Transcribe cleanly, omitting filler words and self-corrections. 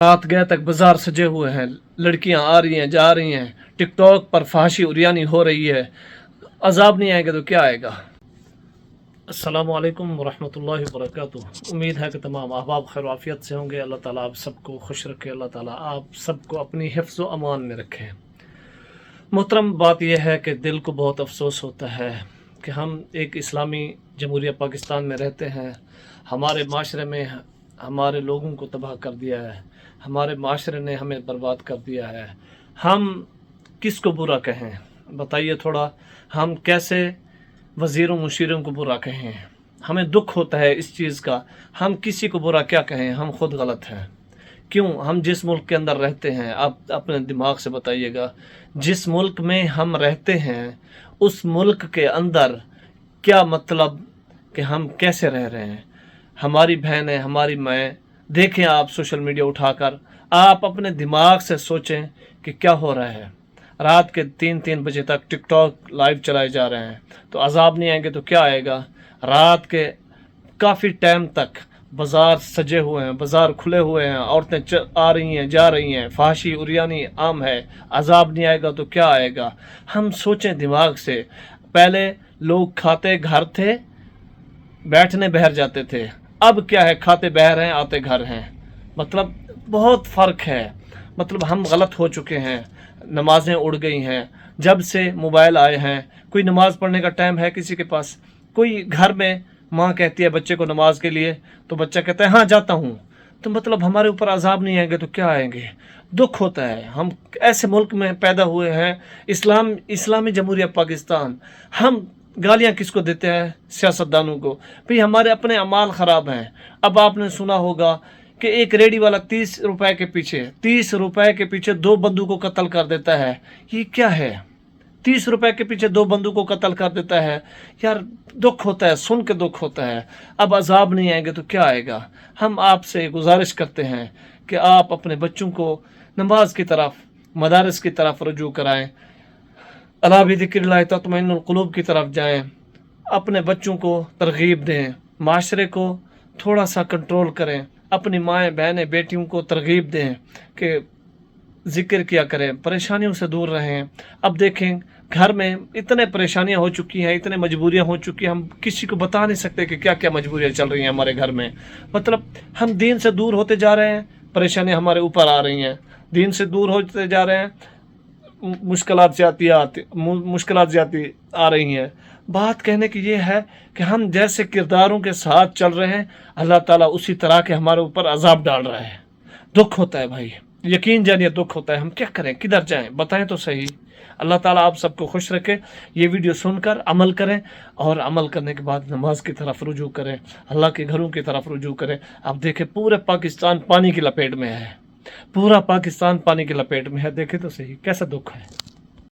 रात गए तक बाजार सजे हुए हैं, लड़कियां आ रही हैं जा रही हैं, टिकटॉक पर फहाशी उरियानी हो रही है। अजाब नहीं आएगा तो क्या आएगा। अस्सलामु अलैकुम वरहमतुल्लाहि वबरकातुहू। उम्मीद है कि तमाम अहबाब खैर आफियत से होंगे। अल्लाह ताला आप सबको खुश रखे, अल्लाह ताला आप सबको अपनी हिफ्ज़ व अमान में रखे। मोहतरम, बात यह है कि दिल को बहुत अफसोस होता है कि हम एक इस्लामी जमहूरिया पाकिस्तान में रहते हैं। हमारे माशरे में हमारे लोगों को तबाह कर दिया है, हमारे माशरे ने हमें बर्बाद कर दिया है। हम किसको बुरा कहें बताइए थोड़ा। हम कैसे वज़ीरों मुशीरों को बुरा कहें? हमें दुख होता है इस चीज़ का। हम किसी को बुरा क्या कहें, हम खुद गलत हैं। क्यों? हम जिस मुल्क के अंदर रहते हैं, आप अपने दिमाग से बताइएगा, जिस मुल्क में हम रहते हैं उस मुल्क के अंदर क्या मतलब कि हम कैसे रह रहे हैं। हमारी बहनें, हमारी माएँ, देखें आप सोशल मीडिया उठाकर, आप अपने दिमाग से सोचें कि क्या हो रहा है। रात के 3-3 बजे तक टिकटॉक लाइव चलाए जा रहे हैं, तो अजाब नहीं आएंगे तो क्या आएगा। रात के काफ़ी टाइम तक बाज़ार सजे हुए हैं, बाज़ार खुले हुए हैं, औरतें आ रही हैं जा रही हैं, फहाशी उरियानी आम है। अजाब नहीं आएगा तो क्या आएगा। हम सोचें दिमाग से। पहले लोग खाते घर थे, बैठने बहर जाते थे। अब क्या है, खाते बहर हैं, आते घर हैं। मतलब बहुत फ़र्क है। मतलब हम गलत हो चुके हैं। नमाज़ें उड़ गई हैं जब से मोबाइल आए हैं। कोई नमाज़ पढ़ने का टाइम है किसी के पास? कोई घर में माँ कहती है बच्चे को नमाज के लिए, तो बच्चा कहता है हाँ जाता हूँ। तो मतलब हमारे ऊपर अजाब नहीं आएंगे तो क्या आएंगे। दुख होता है। हम ऐसे मुल्क में पैदा हुए हैं, इस्लामी जमहूरिया पाकिस्तान। हम गालियाँ किसको देते हैं? सियासतदानों को। भाई हमारे अपने अमाल ख़राब हैं। अब आपने सुना होगा कि एक रेडी वाला 30 रुपए के पीछे 2 बंदूक को कत्ल कर देता है। ये क्या है? 30 रुपए के पीछे 2 बंदूक को कत्ल कर देता है। यार दुख होता है, सुन के दुख होता है। अब अजाब नहीं आएंगे तो क्या आएगा। हम आपसे गुजारिश करते हैं कि आप अपने बच्चों को नमाज की तरफ, मदारिस की तरफ रुजू कराएं, अला बिज़िक्रिल्लाह तत्मइन्नुल क़ुलूब की तरफ जाएं, अपने बच्चों को तरगीब दें, माशरे को थोड़ा सा कंट्रोल करें, अपनी माएँ बहनें बेटियों को तरगीब दें कि ज़िक्र किया करें, परेशानियों से दूर रहें। अब देखें घर में इतने परेशानियां हो चुकी हैं, इतने मजबूरियां हो चुकी हैं, हम किसी को बता नहीं सकते कि क्या क्या मजबूरियां चल रही हैं हमारे घर में। मतलब हम दीन से दूर होते जा रहे हैं, परेशानियां हमारे ऊपर आ रही हैं। दीन से दूर होते जा रहे हैं, मुश्किलात ज़्यादा आ रही हैं। बात कहने की ये है कि हम जैसे किरदारों के साथ चल रहे हैं, अल्लाह ताला उसी तरह के हमारे ऊपर अजाब डाल रहा है। दुख होता है भाई, यकीन जानिए दुख होता है। हम क्या करें, किधर जाएं, बताएं तो सही। अल्लाह ताला आप सबको खुश रखे। ये वीडियो सुनकर अमल करें, और अमल करने के बाद नमाज की तरफ रुजू करें, अल्लाह के घरों की तरफ रुजू करें। अब देखें पूरे पाकिस्तान पानी की लपेट में है, पूरा पाकिस्तान पानी की लपेट में है। देखें तो सही कैसा दुख है।